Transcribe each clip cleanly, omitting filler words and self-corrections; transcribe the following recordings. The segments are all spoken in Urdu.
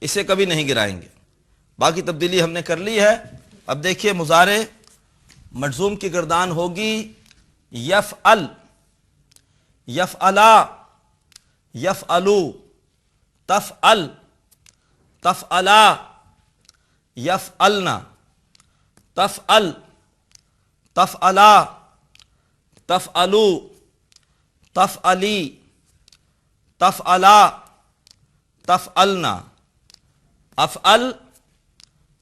اسے کبھی نہیں گرائیں گے۔ باقی تبدیلی ہم نے کر لی ہے۔ اب دیکھیے مضارع مجزوم کی گردان ہوگی یفعل، یفعلا، یفعلو، تفعل، تفعلا، یفعلنا، تفعل، تفعلا، تفعلو، تفعلی، تفعلا، تفعلنا، افعل،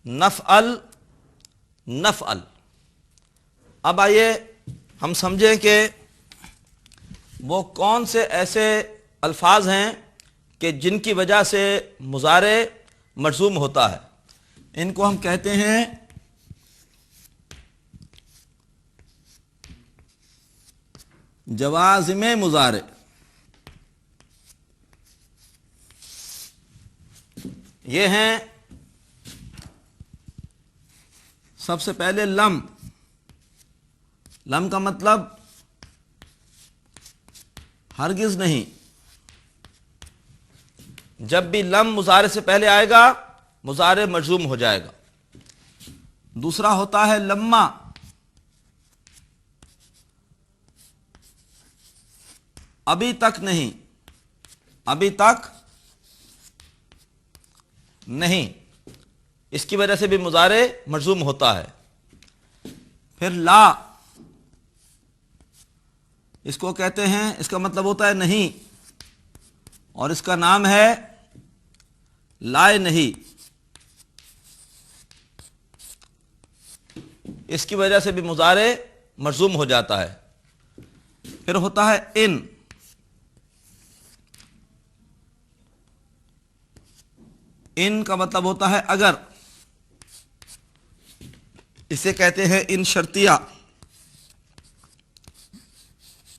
نفعل، نفعل۔ اب آئیے ہم سمجھیں کہ وہ کون سے ایسے الفاظ ہیں کہ جن کی وجہ سے مضارع مجزوم ہوتا ہے۔ ان کو ہم کہتے ہیں جوازم مضارع۔ یہ ہیں سب سے پہلے لم۔ لم کا مطلب ہرگز نہیں۔ جب بھی لم مضارع سے پہلے آئے گا مضارع مجزوم ہو جائے گا۔ دوسرا ہوتا ہے لما۔ ابھی تک نہیں، ابھی تک نہیں، اس کی وجہ سے بھی مضارع مجزوم ہوتا ہے۔ پھر لا، اس کو کہتے ہیں، اس کا مطلب ہوتا ہے نہیں، اور اس کا نام ہے لائے نہیں، اس کی وجہ سے بھی مضارع مجزوم ہو جاتا ہے۔ پھر ہوتا ہے ان۔ ان کا مطلب ہوتا ہے اگر، اسے کہتے ہیں ان شرطیہ،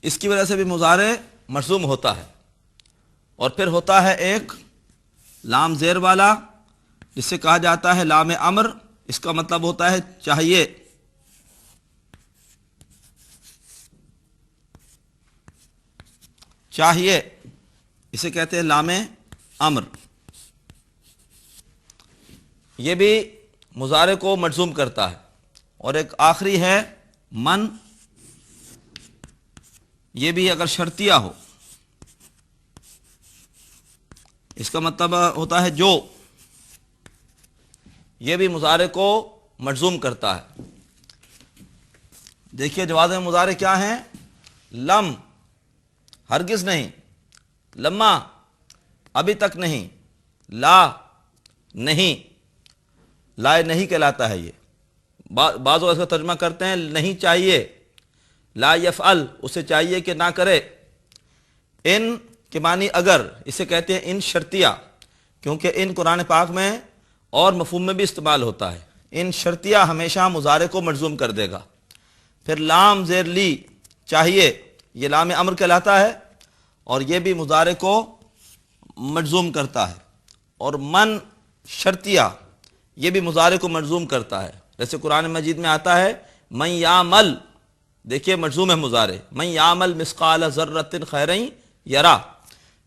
اس کی وجہ سے بھی مضارع مجزوم ہوتا ہے۔ اور پھر ہوتا ہے ایک لام زیر والا جسے کہا جاتا ہے لام امر، اس کا مطلب ہوتا ہے چاہیے۔ چاہیے، اسے کہتے ہیں لام امر۔ یہ بھی مضارع کو مجزوم کرتا ہے۔ اور ایک آخری ہے من، یہ بھی اگر شرطیہ ہو، اس کا مطلب ہوتا ہے جو، یہ بھی مضارع کو مجزوم کرتا ہے۔ دیکھیے جوازم مضارع کیا ہیں؟ لم، ہرگز نہیں، لما، ابھی تک نہیں، لا، نہیں، لائے نہیں کہلاتا ہے یہ۔ بعض اس کا ترجمہ کرتے ہیں نہیں چاہیے، لا یفعل، اسے چاہیے کہ نہ کرے۔ ان کے معنی اگر، اسے کہتے ہیں ان شرطیہ، کیونکہ ان قرآن پاک میں اور مفہوم میں بھی استعمال ہوتا ہے۔ ان شرطیہ ہمیشہ مضارع کو مجزوم کر دے گا۔ پھر لام زیر لی، چاہیے، یہ لام امر کہلاتا ہے اور یہ بھی مضارع کو مجزوم کرتا ہے۔ اور من شرطیہ، یہ بھی مضارع کو مجزوم کرتا ہے۔ جیسے قرآن مجید میں آتا ہے من یعمل، دیکھیے مجزوم ہے مضارع، من یعمل مثقال ذرۃ خیرا یرا،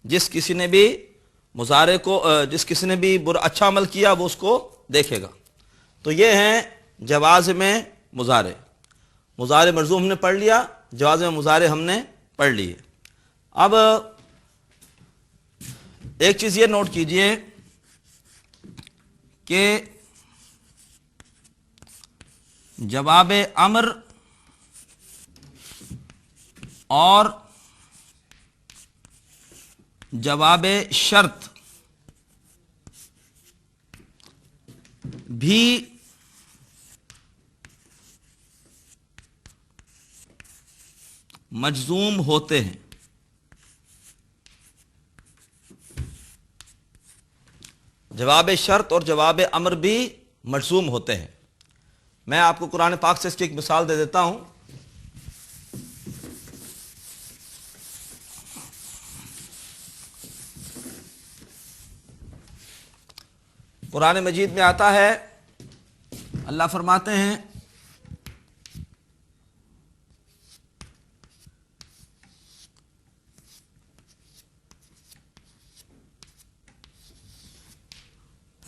جس کسی نے بھی مضارع کو، جس کسی نے بھی برا اچھا عمل کیا وہ اس کو دیکھے گا۔ تو یہ ہیں جوازم مضارع۔ مضارع مجزوم ہم نے پڑھ لیا، جوازم مضارع ہم نے پڑھ لی ہے۔ اب ایک چیز یہ نوٹ کیجئے کہ جواب امر اور جواب شرط بھی مجزوم ہوتے ہیں۔ جواب شرط اور جواب امر بھی مجزوم ہوتے ہیں۔ میں آپ کو قرآن پاک سے اس کی ایک مثال دے دیتا ہوں۔ قرآن مجید میں آتا ہے، اللہ فرماتے ہیں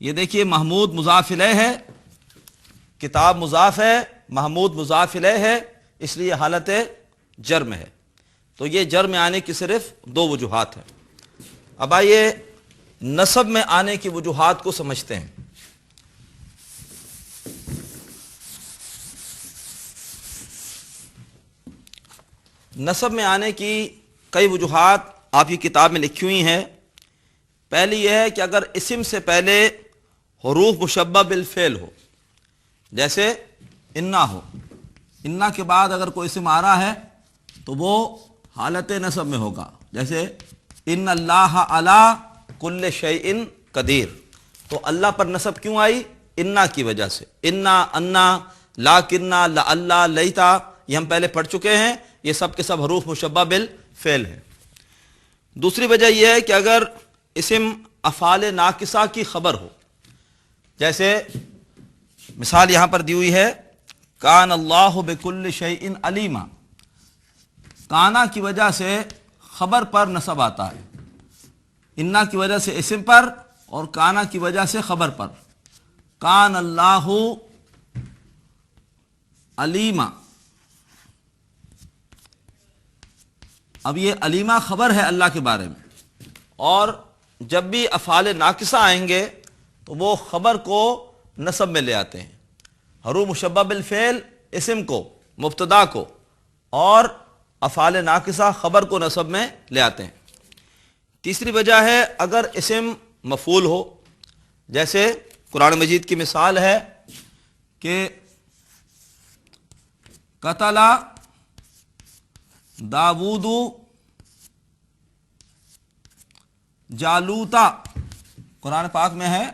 یہ دیکھیے محمود مضاف الیہ ہے، کتاب مضاف ہے، محمود مضاف الیہ ہے، اس لیے حالت جر میں ہے۔ تو یہ جر میں آنے کی صرف دو وجوہات ہیں۔ اب آئیے نصب میں آنے کی وجوہات کو سمجھتے ہیں۔ نصب میں آنے کی کئی وجوہات آپ کی کتاب میں لکھی ہوئی ہیں۔ پہلی یہ ہے کہ اگر اسم سے پہلے حروف مشبہ بالفعل ہو، جیسے انا ہو، انا کے بعد اگر کوئی اسم آ رہا ہے تو وہ حالت نصب میں ہوگا، جیسے ان اللہ علی کل شیء قدیر۔ تو اللہ پر نصب کیوں آئی؟ انا کی وجہ سے۔ انا، انا، لاکنہ، لعلہ، لیتا، یہ ہم پہلے پڑھ چکے ہیں، یہ سب کے سب حروف مشبہ بالفعل ہیں۔ دوسری وجہ یہ ہے کہ اگر اسم افعال ناقصہ کی خبر ہو، جیسے مثال یہاں پر دی ہوئی ہے کان اللہ بکل شیء علیما، کانا کی وجہ سے خبر پر نصب آتا ہے، انا کی وجہ سے اسم پر اور کانا کی وجہ سے خبر پر۔ کان اللہ علیما، اب یہ علیما خبر ہے اللہ کے بارے میں، اور جب بھی افعال ناقصہ آئیں گے تو وہ خبر کو نصب میں لے آتے ہیں، حروف مشبہ بالفعل اسم کو، مبتدا کو، اور افعال ناقصہ خبر کو نصب میں لے آتے ہیں۔ تیسری وجہ ہے اگر اسم مفعول ہو، جیسے قرآن مجید کی مثال ہے کہ قتل داود جالوتا، قرآن پاک میں ہے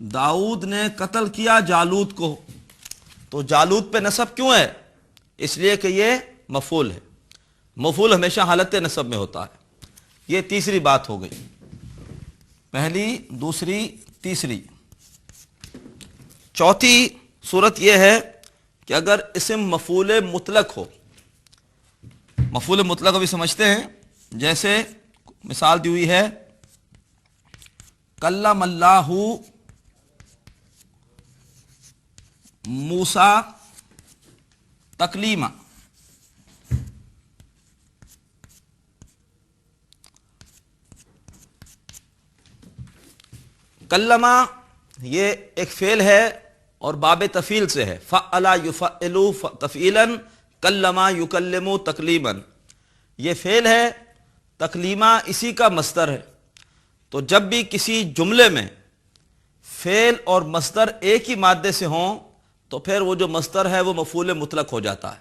داؤد نے قتل کیا جالوت کو، تو جالوت پہ نصب کیوں ہے؟ اس لیے کہ یہ مفعول ہے، مفعول ہمیشہ حالت نصب میں ہوتا ہے۔ یہ تیسری بات ہو گئی، پہلی، دوسری، تیسری۔ چوتھی صورت یہ ہے کہ اگر اسم مفعول مطلق ہو، مفعول مطلق ابھی سمجھتے ہیں، جیسے مثال دی ہوئی ہے کلم اللہ موسیٰ تکلیما، کلمہ یہ ایک فعل ہے اور باب تفعیل سے ہے، فعل یفعل تفعیلا، کلمہ یکلم تکلیما، یہ فعل ہے، تکلیمہ اسی کا مصدر ہے۔ تو جب بھی کسی جملے میں فعل اور مصدر ایک ہی مادے سے ہوں تو پھر وہ جو مصدر ہے وہ مفعول مطلق ہو جاتا ہے،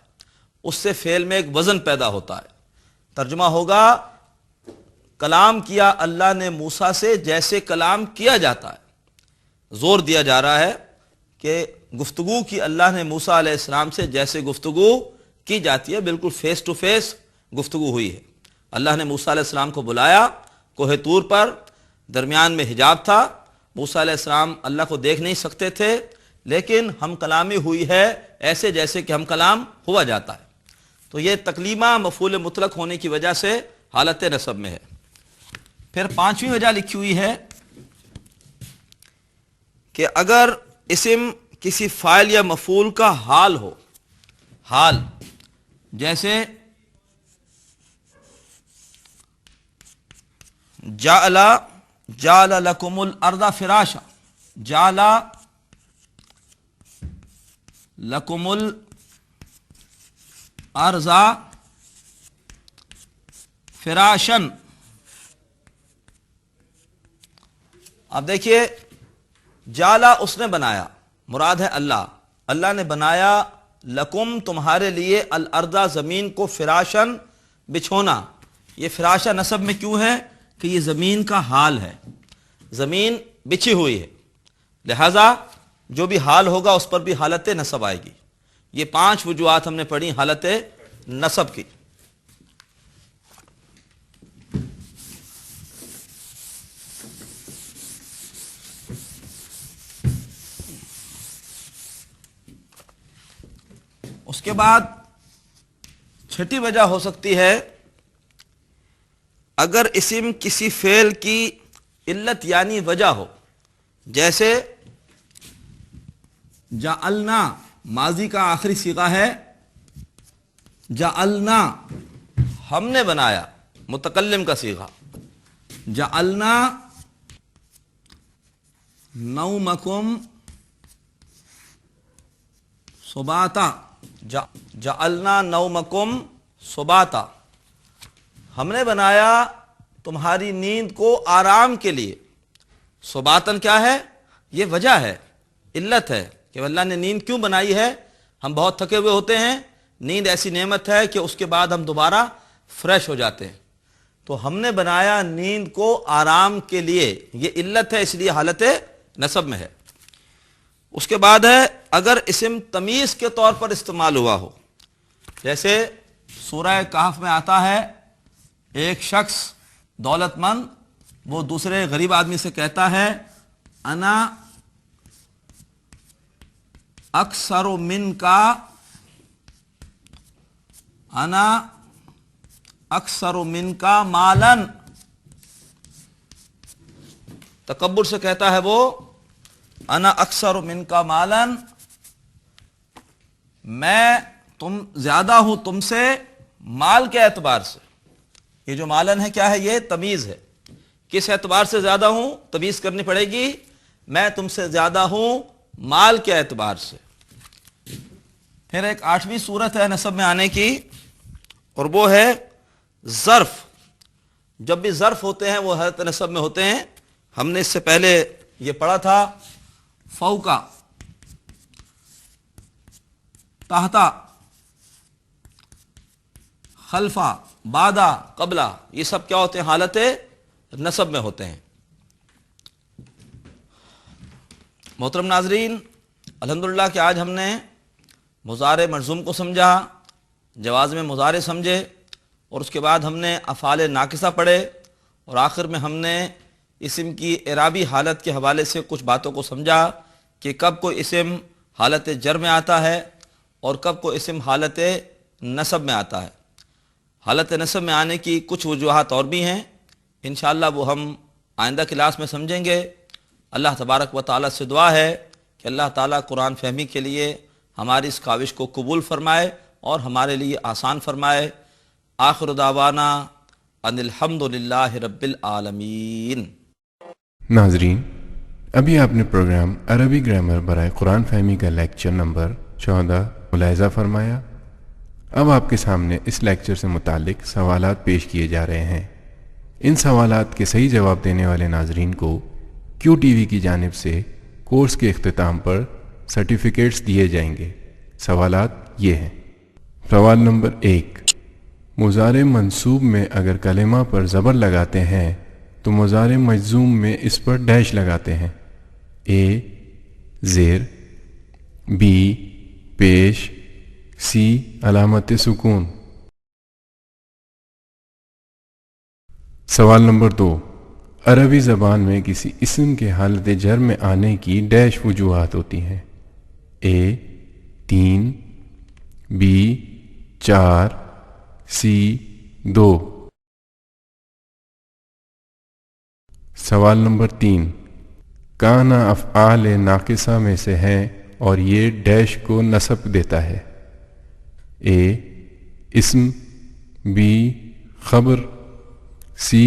اس سے فعل میں ایک وزن پیدا ہوتا ہے۔ ترجمہ ہوگا کلام کیا اللہ نے موسیٰ سے جیسے کلام کیا جاتا ہے، زور دیا جا رہا ہے کہ گفتگو کی اللہ نے موسیٰ علیہ السلام سے جیسے گفتگو کی جاتی ہے، بالکل فیس ٹو فیس گفتگو ہوئی ہے۔ اللہ نے موسیٰ علیہ السلام کو بلایا کوہ طور پر، درمیان میں حجاب تھا، موسیٰ علیہ السلام اللہ کو دیکھ نہیں سکتے تھے، لیکن ہم کلامی ہوئی ہے ایسے جیسے کہ ہم کلام ہوا جاتا ہے۔ تو یہ تکلیمہ مفعول مطلق ہونے کی وجہ سے حالت نصب میں ہے۔ پھر پانچویں وجہ لکھی ہوئی ہے کہ اگر اسم کسی فاعل یا مفعول کا حال ہو، حال، جیسے جعل لکم الارض فراشا، جعل لکم الارض فراشن۔ اب دیکھیے جعل اس نے بنایا، مراد ہے اللہ، اللہ نے بنایا لکم تمہارے لیے الارض زمین کو فراشن بچھونا۔ یہ فراشا نصب میں کیوں ہے؟ کہ یہ زمین کا حال ہے، زمین بچھی ہوئی ہے، لہذا جو بھی حال ہوگا اس پر بھی حالت نصب آئے گی۔ یہ پانچ وجوہات ہم نے پڑھی حالت نصب کی۔ اس کے بعد چھٹی وجہ ہو سکتی ہے اگر اسم کسی فعل کی علت یعنی وجہ ہو، جیسے جعلنا ماضی کا آخری صیغہ ہے جعلنا، ہم نے بنایا، متکلم کا صیغہ. جعلنا نومکم سباتا، جعلنا نومکم سباتا، ہم نے بنایا تمہاری نیند کو آرام کے لیے. سباتن کیا ہے؟ یہ وجہ ہے، علت ہے کہ اللہ نے نیند کیوں بنائی ہے. ہم بہت تھکے ہوئے ہوتے ہیں، نیند ایسی نعمت ہے کہ اس کے بعد ہم دوبارہ فریش ہو جاتے ہیں. تو ہم نے بنایا نیند کو آرام کے لیے، یہ علت ہے، اس لیے حالت نصب میں ہے. اس کے بعد ہے اگر اسم تمیز کے طور پر استعمال ہوا ہو، جیسے سورہ کہف میں آتا ہے ایک شخص دولت مند وہ دوسرے غریب آدمی سے کہتا ہے انا اکثر من کا، انا اکثر من کا مالن، تکبر سے کہتا ہے وہ انا اکثر من کا مالن، میں زیادہ ہوں تم سے مال کے اعتبار سے. یہ جو مالن ہے کیا ہے؟ یہ تمیز ہے. کس اعتبار سے زیادہ ہوں؟ تمیز کرنی پڑے گی. میں تم سے زیادہ ہوں مال کے اعتبار سے. پھر ایک 8ویں صورت ہے نسب میں آنے کی، اور وہ ہے ظرف. جب بھی ظرف ہوتے ہیں وہ حالت نسب میں ہوتے ہیں. ہم نے اس سے پہلے یہ پڑھا تھا فوقا، تحتا، خلفا، بعدا، قبلا، یہ سب کیا ہوتے ہیں؟ حالت نسب میں ہوتے ہیں. محترم ناظرین، الحمدللہ کہ آج ہم نے مضارع مرزوم کو سمجھا، جوازم مضارع سمجھے، اور اس کے بعد ہم نے افعال ناقصہ پڑھے، اور آخر میں ہم نے اسم کی اعرابی حالت کے حوالے سے کچھ باتوں کو سمجھا کہ کب کوئی اسم حالت جر میں آتا ہے اور کب کوئی اسم حالت نصب میں آتا ہے. حالت نصب میں آنے کی کچھ وجوہات اور بھی ہیں، انشاءاللہ وہ ہم آئندہ کلاس میں سمجھیں گے. اللہ تبارک و تعالیٰ سے دعا ہے کہ اللہ تعالیٰ قرآن فہمی کے لیے ہماری اس کاوش کو قبول فرمائے اور ہمارے لیے آسان فرمائے. آخر دعوانا ان الحمدللہ رب العالمین. ناظرین، ابھی آپ نے پروگرام عربی گرامر برائے قرآن فہمی کا لیکچر نمبر 14 ملاحظہ فرمایا. اب آپ کے سامنے اس لیکچر سے متعلق سوالات پیش کیے جا رہے ہیں. ان سوالات کے صحیح جواب دینے والے ناظرین کو کیو ٹی وی کی جانب سے کورس کے اختتام پر سرٹیفکیٹس دیے جائیں گے. سوالات یہ ہیں. سوال نمبر 1، مضارع منصوب میں اگر کلمہ پر زبر لگاتے ہیں تو مضارع مجزوم میں اس پر ڈیش لگاتے ہیں. اے زیر، بی پیش، سی علامت سکون. سوال نمبر 2، عربی زبان میں کسی اسم کے حالت جر میں آنے کی ڈیش وجوہات ہوتی ہیں. اے 3، بی 4، سی 2. سوال نمبر 3، کانا افعال ناقصہ میں سے ہیں اور یہ ڈیش کو نصب دیتا ہے. اے اسم، بی خبر، سی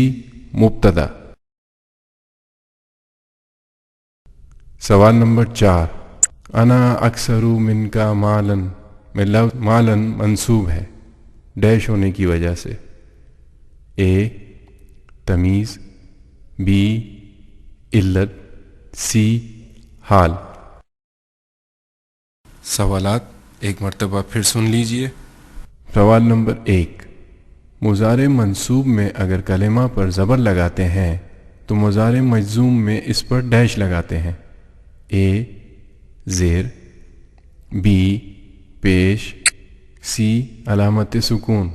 مبتدا. سوال نمبر 4، انا اکثر من کا مالن میں لفظ مالن منصوب ہے ڈیش ہونے کی وجہ سے. اے تمیز، بی علت، سی حال. سوالات ایک مرتبہ پھر سن لیجئے. سوال نمبر 1، مضارع منصوب میں اگر کلمہ پر زبر لگاتے ہیں تو مضارع مجزوم میں اس پر ڈیش لگاتے ہیں. اے زیر، بی پیش، سی علامت سکون.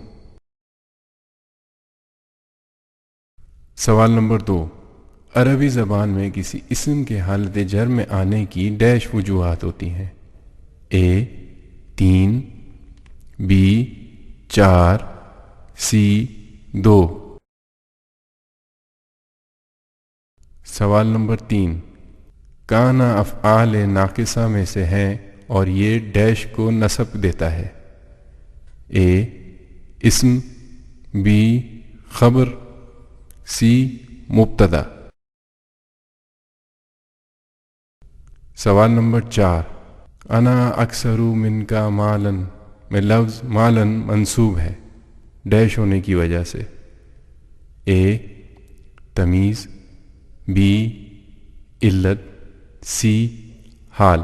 سوال نمبر 2، عربی زبان میں کسی اسم کے حالت جر میں آنے کی ڈیش وجوہات ہوتی ہیں. اے 3، بی 4، سی 2. سوال نمبر 3، کانا افعال ناقصہ میں سے ہیں اور یہ ڈیش کو نصب دیتا ہے. اے اسم، بی خبر، سی مبتدا. سوال نمبر 4. انا اکثر من کا مالن میں لفظ مالن منصوب ہے ڈیش ہونے کی وجہ سے. اے تمیز، بی علت، سی حال.